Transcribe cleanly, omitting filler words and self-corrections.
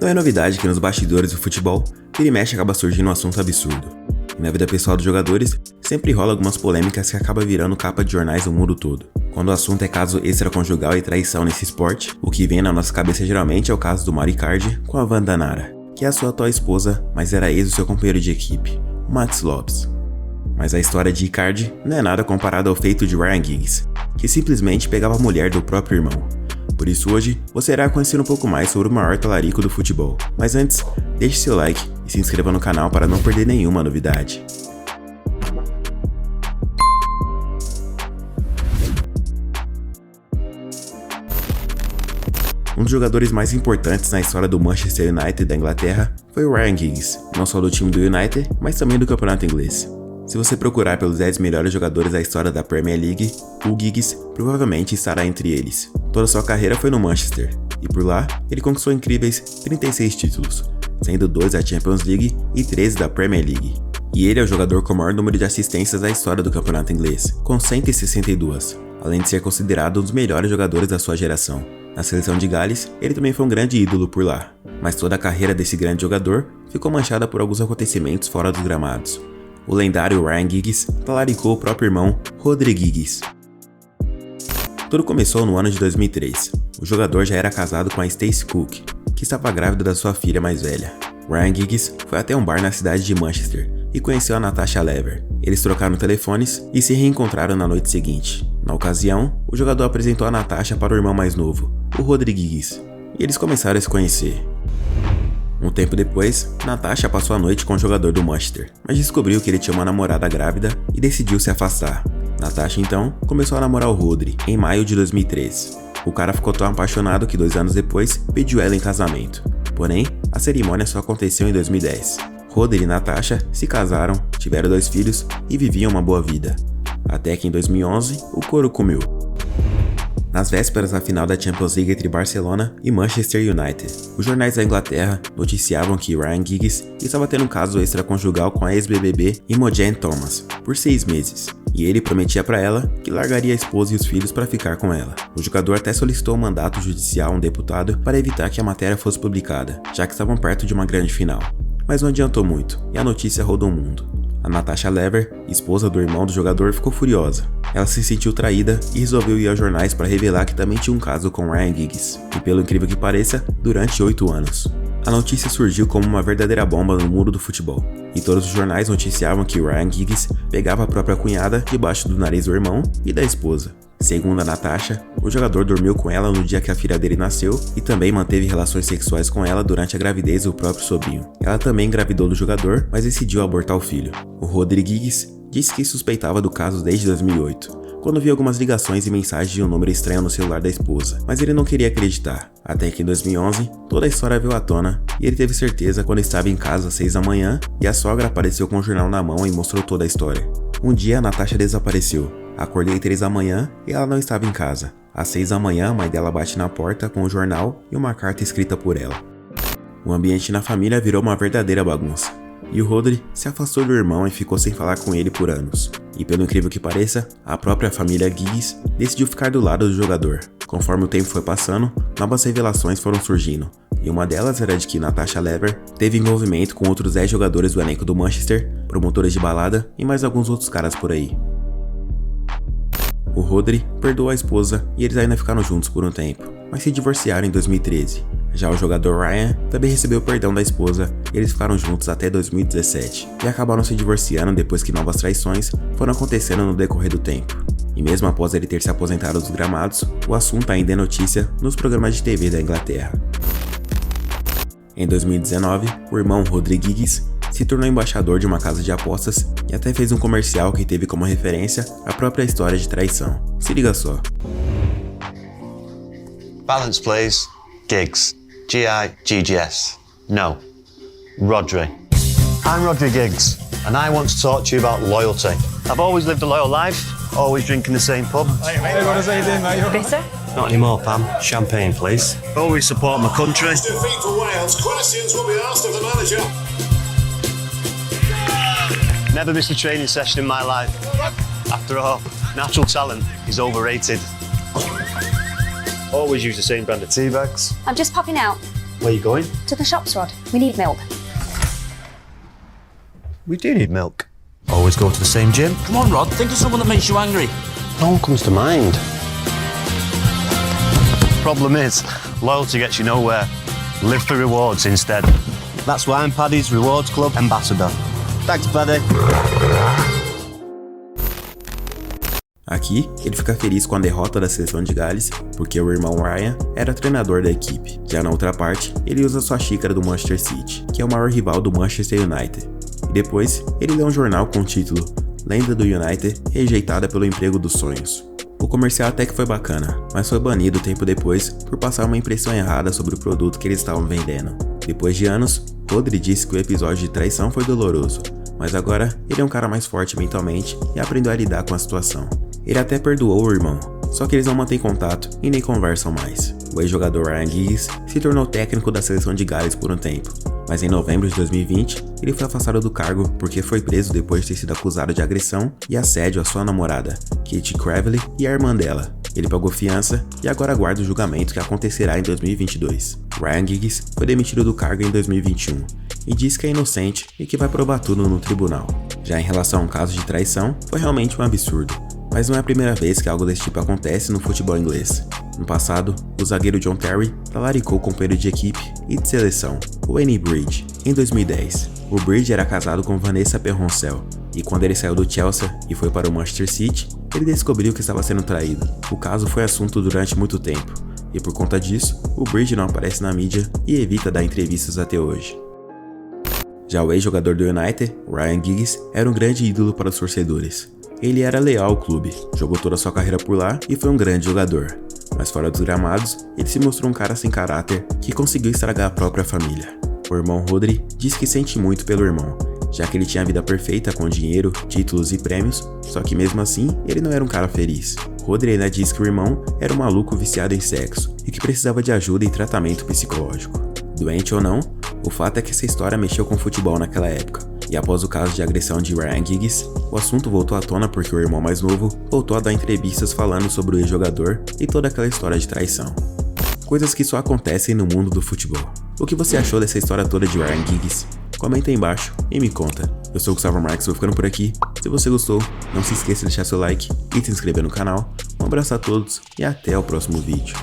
Não é novidade que nos bastidores do futebol, vira e mexe acaba surgindo um assunto absurdo. E na vida pessoal dos jogadores, sempre rola algumas polêmicas que acabam virando capa de jornais no mundo todo. Quando o assunto é caso extraconjugal e traição nesse esporte, o que vem na nossa cabeça geralmente é o caso do Mauro Icardi com a Wanda Nara, que é a sua atual esposa, mas era ex do seu companheiro de equipe, o Maxi Lopes. Mas a história de Icardi não é nada comparada ao feito de Ryan Giggs, que simplesmente pegava a mulher do próprio irmão. Por isso hoje, você irá conhecer um pouco mais sobre o maior talarico do futebol. Mas antes, deixe seu like e se inscreva no canal para não perder nenhuma novidade. Um dos jogadores mais importantes na história do Manchester United da Inglaterra foi o Ryan Giggs, não só do time do United, mas também do campeonato inglês. Se você procurar pelos 10 melhores jogadores da história da Premier League, o Giggs provavelmente estará entre eles. Toda sua carreira foi no Manchester, e por lá ele conquistou incríveis 36 títulos, sendo 2 da Champions League e 13 da Premier League. E ele é o jogador com o maior número de assistências da história do campeonato inglês, com 162, além de ser considerado um dos melhores jogadores da sua geração. Na seleção de Gales, ele também foi um grande ídolo por lá, mas toda a carreira desse grande jogador ficou manchada por alguns acontecimentos fora dos gramados. O lendário Ryan Giggs talaricou o próprio irmão, Rhodri Giggs. Tudo começou no ano de 2003. O jogador já era casado com a Stacey Cook, que estava grávida da sua filha mais velha. Ryan Giggs foi até um bar na cidade de Manchester e conheceu a Natasha Lever. Eles trocaram telefones e se reencontraram na noite seguinte. Na ocasião, o jogador apresentou a Natasha para o irmão mais novo, o Rhodri Giggs, e eles começaram a se conhecer. Um tempo depois, Natasha passou a noite com o jogador do Manchester, mas descobriu que ele tinha uma namorada grávida e decidiu se afastar. Natasha então começou a namorar o Rhodri em maio de 2013. O cara ficou tão apaixonado que 2 anos depois pediu ela em casamento. Porém, a cerimônia só aconteceu em 2010. Rhodri e Natasha se casaram, tiveram 2 filhos e viviam uma boa vida. Até que em 2011, o couro comeu. Nas vésperas da final da Champions League entre Barcelona e Manchester United, os jornais da Inglaterra noticiavam que Ryan Giggs estava tendo um caso extraconjugal com a ex-BBB Imogen Thomas por 6 meses, e ele prometia para ela que largaria a esposa e os filhos para ficar com ela. O jogador até solicitou um mandato judicial a um deputado para evitar que a matéria fosse publicada, já que estavam perto de uma grande final. Mas não adiantou muito, e a notícia rodou o mundo. A Natasha Lever, esposa do irmão do jogador, ficou furiosa. Ela se sentiu traída e resolveu ir aos jornais para revelar que também tinha um caso com Ryan Giggs, e pelo incrível que pareça, durante 8 anos. A notícia surgiu como uma verdadeira bomba no mundo do futebol, e todos os jornais noticiavam que Ryan Giggs pegava a própria cunhada debaixo do nariz do irmão e da esposa. Segundo a Natasha, o jogador dormiu com ela no dia que a filha dele nasceu e também manteve relações sexuais com ela durante a gravidez do próprio sobrinho. Ela também engravidou do jogador, mas decidiu abortar o filho. O Rhodri Giggs disse que suspeitava do caso desde 2008, quando viu algumas ligações e mensagens de um número estranho no celular da esposa, mas ele não queria acreditar. Até que em 2011, toda a história veio à tona e ele teve certeza quando estava em casa às 6 da manhã e a sogra apareceu com o jornal na mão e mostrou toda a história. Um dia a Natasha desapareceu. Acordei às 3 da manhã e ela não estava em casa. Às 6 da manhã, a mãe dela bate na porta com o jornal e uma carta escrita por ela. O ambiente na família virou uma verdadeira bagunça. E o Rhodri se afastou do irmão e ficou sem falar com ele por anos. E pelo incrível que pareça, a própria família Giggs decidiu ficar do lado do jogador. Conforme o tempo foi passando, novas revelações foram surgindo. E uma delas era de que Natasha Lever teve envolvimento com outros 10 jogadores do elenco do Manchester, promotores de balada e mais alguns outros caras por aí. O Rhodri perdoou a esposa e eles ainda ficaram juntos por um tempo, mas se divorciaram em 2013. Já o jogador Ryan também recebeu o perdão da esposa e eles ficaram juntos até 2017 e acabaram se divorciando depois que novas traições foram acontecendo no decorrer do tempo. E mesmo após ele ter se aposentado dos gramados, o assunto ainda é notícia nos programas de TV da Inglaterra. Em 2019, o irmão Rhodri Giggs se tornou embaixador de uma casa de apostas e até fez um comercial que teve como referência a própria história de traição. Se liga só. Balance please. Giggs. G-I-G-G-S. No. Rhodri. I'm Rhodri Giggs, and I want to talk to you about loyalty. I've always lived a loyal life, always drinking the same pub. Bitter? Not anymore, Pam. Champagne, please. Always support my country. Defeat for Wales. Questions will be asked of the manager. Never missed a training session in my life. After all, natural talent is overrated. Always use the same brand of tea bags. I'm just popping out. Where are you going? To the shops, Rod. We need milk. We do need milk. Always go to the same gym? Come on, Rod, think of someone that makes you angry. No one comes to mind. Problem is, loyalty gets you nowhere. Live for rewards instead. That's why I'm Paddy's Rewards Club ambassador. Thanks, Paddy. Aqui, ele fica feliz com a derrota da seleção de Gales, porque o irmão Ryan era treinador da equipe. Já na outra parte, ele usa sua xícara do Manchester City, que é o maior rival do Manchester United. E depois, ele lê um jornal com o título Lenda do United rejeitada pelo emprego dos sonhos. O comercial até que foi bacana, mas foi banido tempo depois por passar uma impressão errada sobre o produto que eles estavam vendendo. Depois de anos, Rodri disse que o episódio de traição foi doloroso, mas agora ele é um cara mais forte mentalmente e aprendeu a lidar com a situação. Ele até perdoou o irmão, só que eles não mantêm contato e nem conversam mais. O ex-jogador Ryan Giggs se tornou técnico da seleção de Gales por um tempo, mas em novembro de 2020 ele foi afastado do cargo porque foi preso depois de ter sido acusado de agressão e assédio à sua namorada, Kate Cravely, e a irmã dela. Ele pagou fiança e agora aguarda o julgamento que acontecerá em 2022. Ryan Giggs foi demitido do cargo em 2021 e diz que é inocente e que vai provar tudo no tribunal. Já em relação a um caso de traição, foi realmente um absurdo. Mas não é a primeira vez que algo desse tipo acontece no futebol inglês. No passado, o zagueiro John Terry talaricou o companheiro de equipe e de seleção, o Wayne Bridge. Em 2010, o Bridge era casado com Vanessa Perroncel, e quando ele saiu do Chelsea e foi para o Manchester City, ele descobriu que estava sendo traído. O caso foi assunto durante muito tempo, e por conta disso, o Bridge não aparece na mídia e evita dar entrevistas até hoje. Já o ex-jogador do United, Ryan Giggs, era um grande ídolo para os torcedores. Ele era leal ao clube, jogou toda a sua carreira por lá e foi um grande jogador. Mas fora dos gramados, ele se mostrou um cara sem caráter que conseguiu estragar a própria família. O irmão Rodri diz que sente muito pelo irmão, já que ele tinha a vida perfeita com dinheiro, títulos e prêmios, só que mesmo assim, ele não era um cara feliz. Rodri ainda diz que o irmão era um maluco viciado em sexo e que precisava de ajuda e tratamento psicológico. Doente ou não, o fato é que essa história mexeu com o futebol naquela época. E após o caso de agressão de Ryan Giggs, o assunto voltou à tona porque o irmão mais novo voltou a dar entrevistas falando sobre o ex-jogador e toda aquela história de traição. Coisas que só acontecem no mundo do futebol. O que você achou dessa história toda de Ryan Giggs? Comenta aí embaixo e me conta. Eu sou o Gustavo Marques, vou ficando por aqui. Se você gostou, não se esqueça de deixar seu like e se inscrever no canal. Um abraço a todos e até o próximo vídeo.